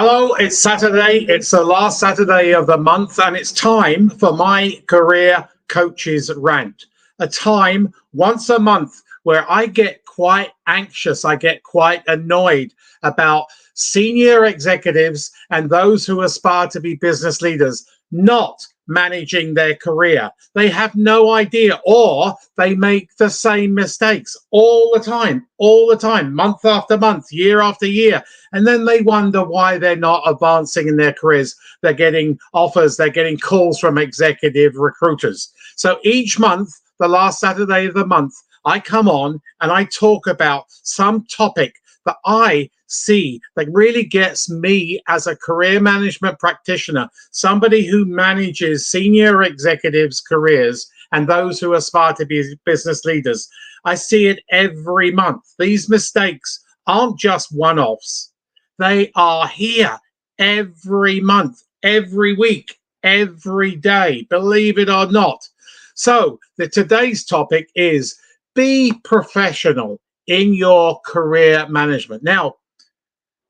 Hello, it's Saturday. It's the last Saturday of the month, and it's time for my Career Coaches Rant. A time once a month where I get quite anxious, I get quite annoyed about senior executives and those who aspire to be business leaders not managing their career. They have no idea, or they make the same mistakes all the time, month after month, year after year. And then they wonder why they're not advancing in their careers. They're getting offers, they're getting calls from executive recruiters. So each month, the last Saturday of the month, I come on and I talk about some topic that I see that really gets me as a career management practitioner, somebody who manages senior executives' careers and those who aspire to be business leaders. I see it every month. These mistakes aren't just one-offs. They are here every month, every week, every day, believe it or not. So today's topic is be professional in your career management. Now,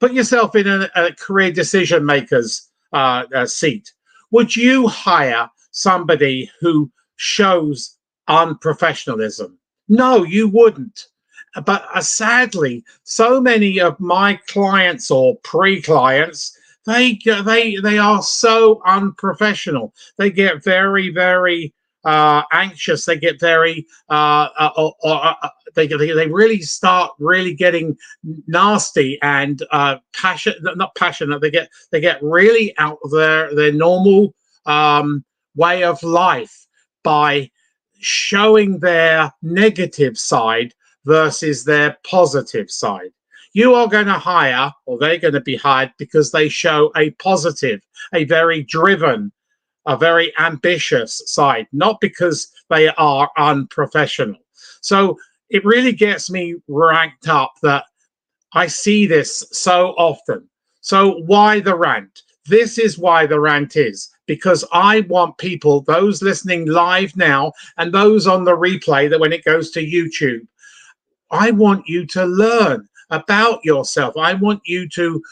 put yourself in a career decision maker's seat. Would you hire somebody who shows unprofessionalism? No, you wouldn't. But sadly, so many of my clients or pre-clients, they are so unprofessional. They get very anxious. They get very they really start really getting nasty and not passionate. They get really out of their normal way of life by showing their negative side versus their positive side. You are going to hire, or they're going to be hired, because they show a positive, a very driven, a very ambitious side, not because they are unprofessional. So it really gets me ranked up that I see this so often. So why the rant? This is why the rant is, because I want people, those listening live now and those on the replay, that when it goes to YouTube, I want you to learn about yourself. I want you to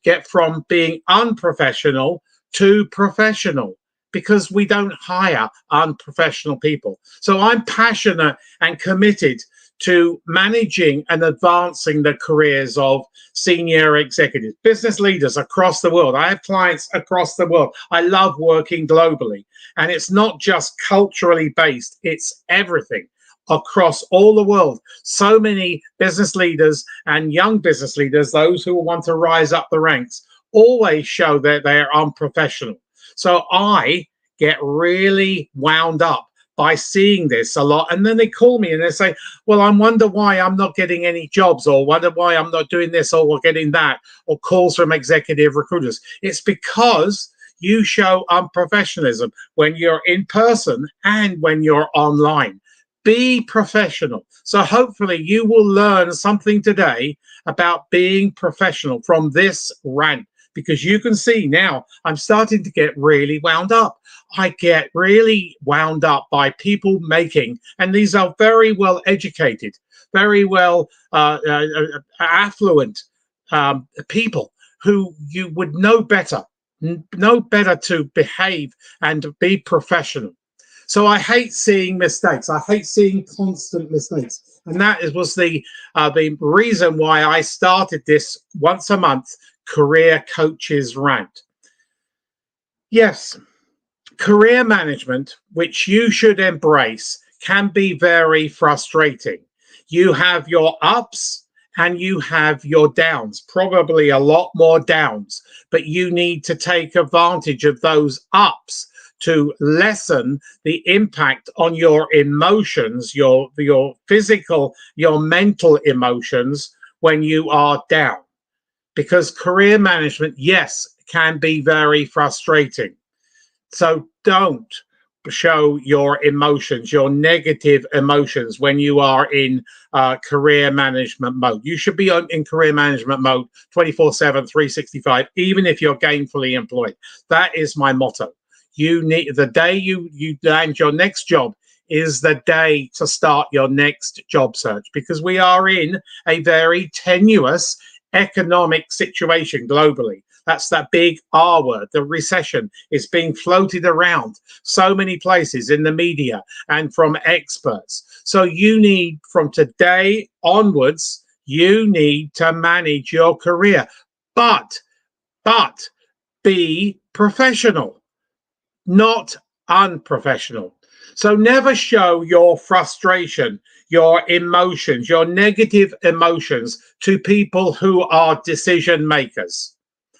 get from being unprofessional to professional, because we don't hire unprofessional people. So I'm passionate and committed to managing and advancing the careers of senior executives, business leaders across the world. I have clients across the world. I love working globally. And it's not just culturally based, it's everything across all the world. So many business leaders and young business leaders, those who want to rise up the ranks, always show that they are unprofessional. So I get really wound up by seeing this a lot. And then they call me and they say, well, I wonder why I'm not getting any jobs, or wonder why I'm not doing this or getting that, or calls from executive recruiters. It's because you show unprofessionalism when you're in person and when you're online. Be professional. So hopefully you will learn something today about being professional from this rant, because you can see now I'm starting to get really wound up. I get really wound up by people making, and these are very well educated, very well affluent people who you would know better to behave and to be professional. So I hate seeing mistakes. I hate seeing constant mistakes. And that was the reason why I started this once a month Career Coaches Rant. Yes, career management, which you should embrace, can be very frustrating. You have your ups and you have your downs, probably a lot more downs, but you need to take advantage of those ups to lessen the impact on your emotions, your physical, your mental emotions when you are down. Because career management, yes, can be very frustrating. So don't show your emotions, your negative emotions, when you are in career management mode. You should be in career management mode 24/7, 365, even if you're gainfully employed. That is my motto. You need, the day you land your next job is the day to start your next job search, because we are in a very tenuous economic situation globally. That's that big R word. The recession is being floated around so many places in the media and from experts. So you need, from today onwards, you need to manage your career, but be professional, not unprofessional. So never show your frustration, your emotions, your negative emotions to people who are decision makers.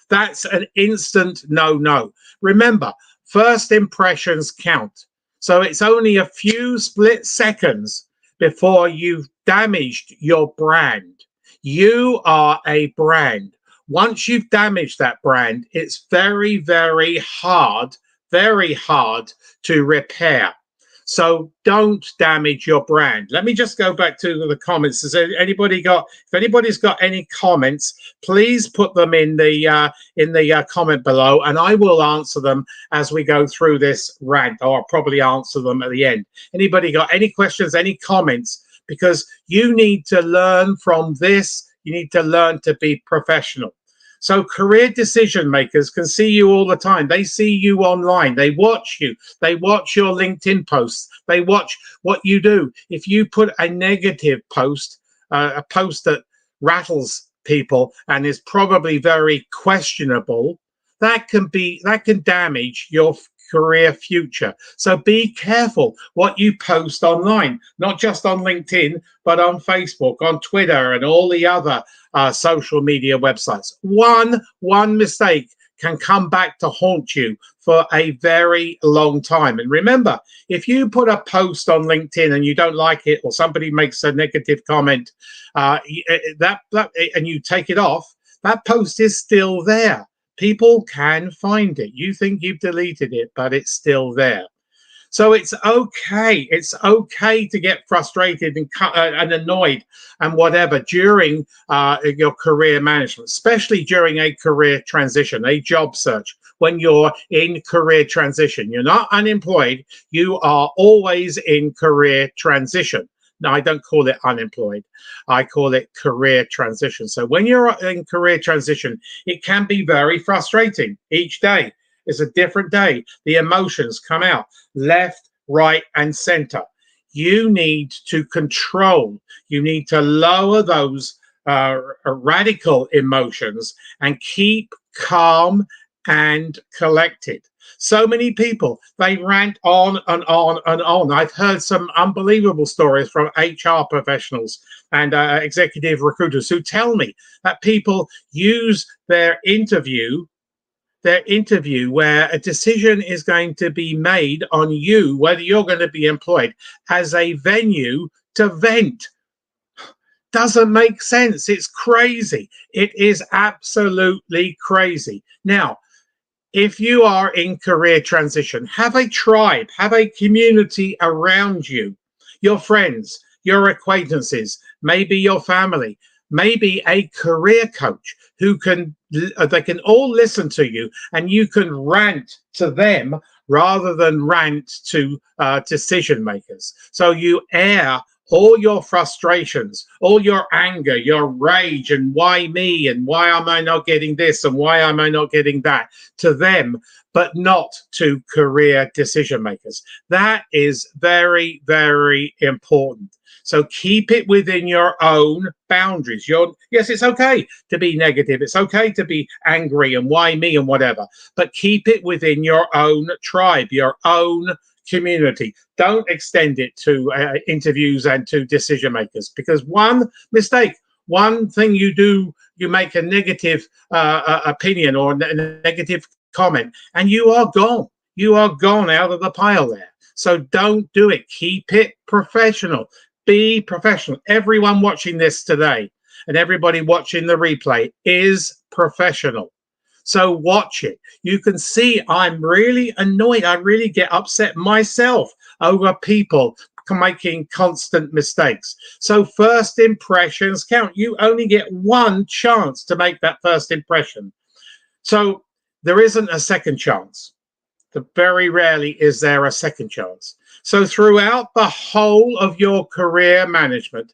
That's an instant no. Remember, first impressions count. So it's only a few split seconds before you've damaged your brand. You are a brand. Once you've damaged that brand, it's very hard to repair. So don't damage your brand. Let me just go back to the comments. If anybody's got any comments, please put them in the comment below, and I will answer them as we go through this rant, or I'll probably answer them at the end. Anybody got any questions, any comments? Because you need to learn from this. You need to learn to be professional. So career decision makers can see you all the time. They see you online. They watch you. They watch your LinkedIn posts. They watch what you do. If you put a negative post, a post that rattles people and is probably very questionable, that can damage your career future. So be careful what you post online, not just on LinkedIn, but on Facebook, on Twitter, and all the other social media websites. One mistake can come back to haunt you for a very long time. And remember, if you put a post on LinkedIn and you don't like it, or somebody makes a negative comment, and you take it off, that post is still there. People can find it. You think you've deleted it, but it's still there. So it's okay. It's okay to get frustrated and annoyed and whatever during your career management, especially during a career transition, a job search. When you're in career transition, you're not unemployed. You are always in career transition. No, I don't call it unemployed. I call it career transition. So when you're in career transition, it can be very frustrating. Each day is a different day. The emotions come out left, right, and center. You need to control. You need to lower those radical emotions and keep calm and collected. So many people, they rant on and on and on. I've heard some unbelievable stories from HR professionals and executive recruiters who tell me that people use their interview where a decision is going to be made on you, whether you're going to be employed, as a venue to vent. Doesn't make sense. It's crazy. It is absolutely crazy. Now, if you are in career transition, have a tribe, have a community around you, your friends, your acquaintances, maybe your family, maybe a career coach who they can all listen to you, and you can rant to them rather than rant to decision makers. So you air all your frustrations, all your anger, your rage, and why me, and why am I not getting this, and why am I not getting that, to them, but not to career decision makers. That is very, very important. So keep it within your own boundaries. Yes, it's okay to be negative. It's okay to be angry and why me and whatever, but keep it within your own tribe, your own community. Don't extend it to interviews and to decision makers, because one mistake, one thing you do, you make a negative opinion or a negative comment, and you are gone. You are gone out of the pile there. So don't do it. Keep it professional. Be professional. Everyone watching this today and everybody watching the replay is professional. So watch it. You can see I'm really annoyed. I really get upset myself over people making constant mistakes. So first impressions count. You only get one chance to make that first impression. So there isn't a second chance. Very rarely is there a second chance. So throughout the whole of your career management,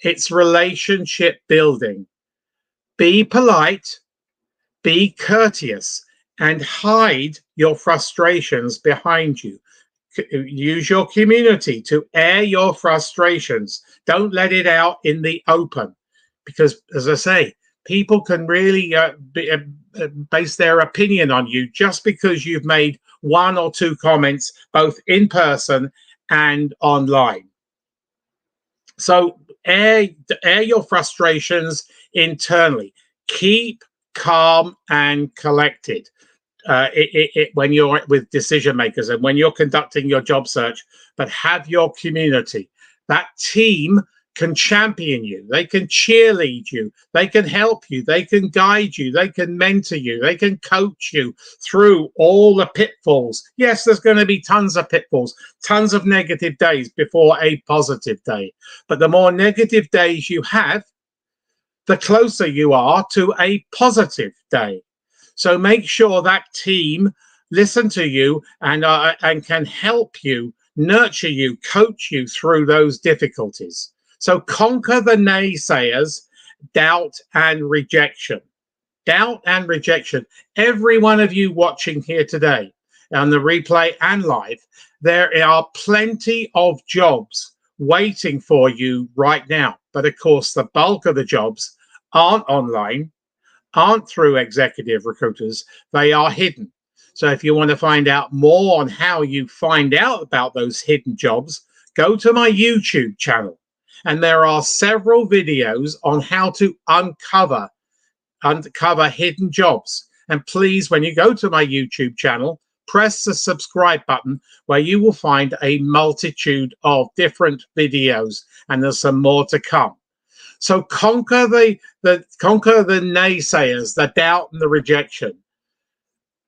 it's relationship building. Be polite, Be courteous and hide your frustrations behind you. Use your community to air your frustrations. Don't let it out in the open, because, as I say, people can really base their opinion on you just because you've made one or two comments, both in person and online. So air your frustrations internally. Keep calm and collected when you're with decision makers and when you're conducting your job search, but have your community. That team can champion you, they can cheerlead you, they can help you, they can guide you, they can mentor you, they can coach you through all the pitfalls. Yes, there's going to be tons of pitfalls, tons of negative days before a positive day, but the more negative days you have, the closer you are to a positive day. So make sure that team listen to you and can help you, nurture you, coach you through those difficulties. So conquer the naysayers, doubt and rejection. Doubt and rejection. Every one of you watching here today on the replay and live, there are plenty of jobs waiting for you right now. But of course, the bulk of the jobs aren't online, aren't through executive recruiters, they are hidden. So if you want to find out more on how you find out about those hidden jobs, go to my YouTube channel. And there are several videos on how to uncover hidden jobs. And please, when you go to my YouTube channel, press the subscribe button, where you will find a multitude of different videos, and there's some more to come. So conquer the naysayers, the doubt and the rejection.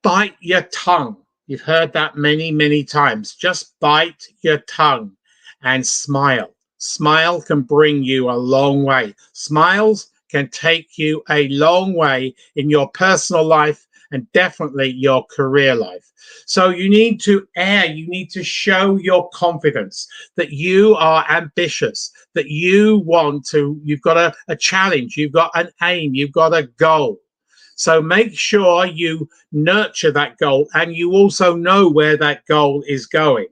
Bite your tongue. You've heard that many, many times. Just bite your tongue and smile. Smile can bring you a long way. Smiles can take you a long way in your personal life and definitely your career life. So you need to show your confidence that you are ambitious, that you've got a challenge, you've got an aim, you've got a goal. So make sure you nurture that goal and you also know where that goal is going.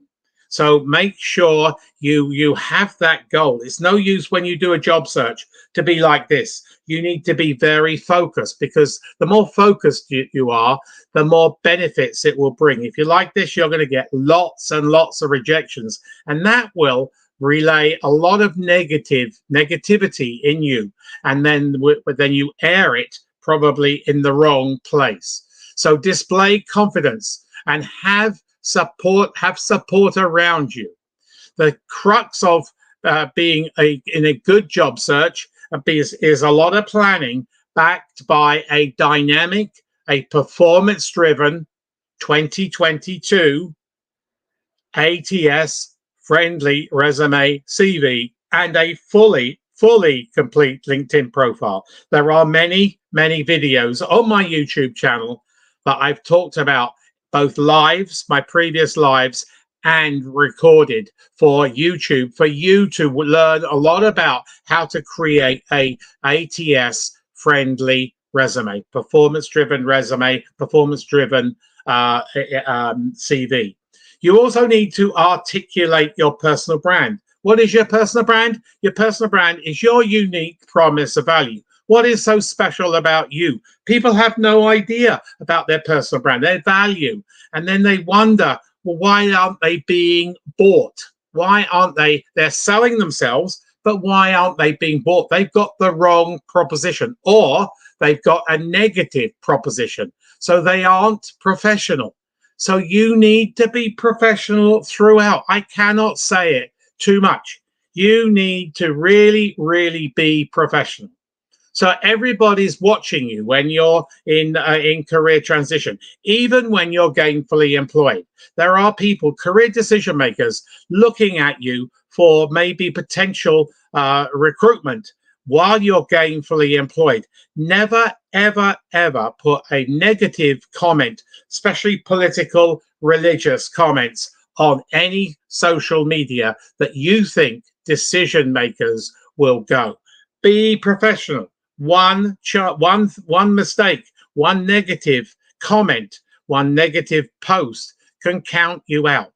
So make sure you have that goal. It's no use when you do a job search to be like this. You need to be very focused, because the more focused you are, the more benefits it will bring. If you're like this, you're going to get lots and lots of rejections, and that will relay a lot of negativity in you, and then you air it probably in the wrong place. So display confidence and have support around you. The crux of being in a good job search is a lot of planning, backed by a dynamic, a performance-driven 2022 ATS friendly resume CV and a fully complete LinkedIn profile. There are many videos on my YouTube channel that I've talked about, both lives, my previous lives, and recorded for YouTube, for you to learn a lot about how to create a ATS friendly resume, performance-driven resume, performance-driven CV. You also need to articulate your personal brand. What is your personal brand? Your personal brand is your unique promise of value. What is so special about you? People have no idea about their personal brand, their value. And then they wonder, well, why aren't they being bought? Why aren't they? They're selling themselves, but why aren't they being bought? They've got the wrong proposition, or they've got a negative proposition. So they aren't professional. So you need to be professional throughout. I cannot say it too much. You need to really be professional. So everybody's watching you when you're in career transition, even when you're gainfully employed. There are people, career decision makers, looking at you for maybe potential recruitment while you're gainfully employed. Never, ever put a negative comment, especially political, religious comments, on any social media that you think decision makers will go. Be professional. One mistake, one negative comment, one negative post can count you out.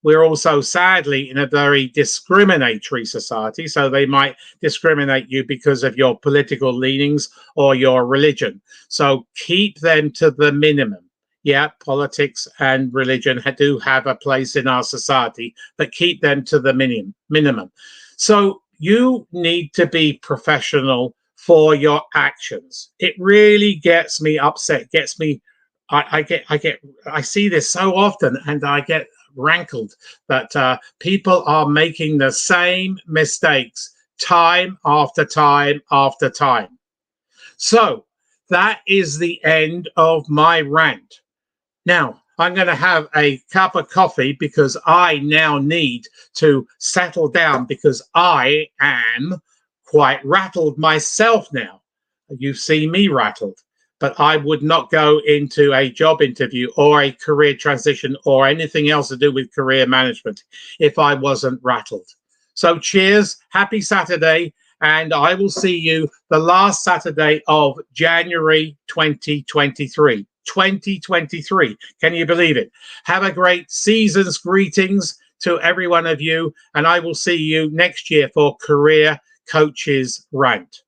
We're also sadly in a very discriminatory society, so they might discriminate you because of your political leanings or your religion. So keep them to the minimum. Yeah, politics and religion do have a place in our society, but keep them to the minimum. So you need to be professional for your actions. It really gets me upset, gets me I see this so often, and I get rankled that people are making the same mistakes time after time after time. So that is the end of my rant. Now, I'm going to have a cup of coffee because I now need to settle down because I am quite rattled myself now. You see me rattled, but I would not go into a job interview or a career transition or anything else to do with career management if I wasn't rattled. So cheers, happy Saturday, and I will see you the last Saturday of January 2023. 2023. Can you believe it? Have a great season's greetings to every one of you, and I will see you next year for Career Coaches Rant.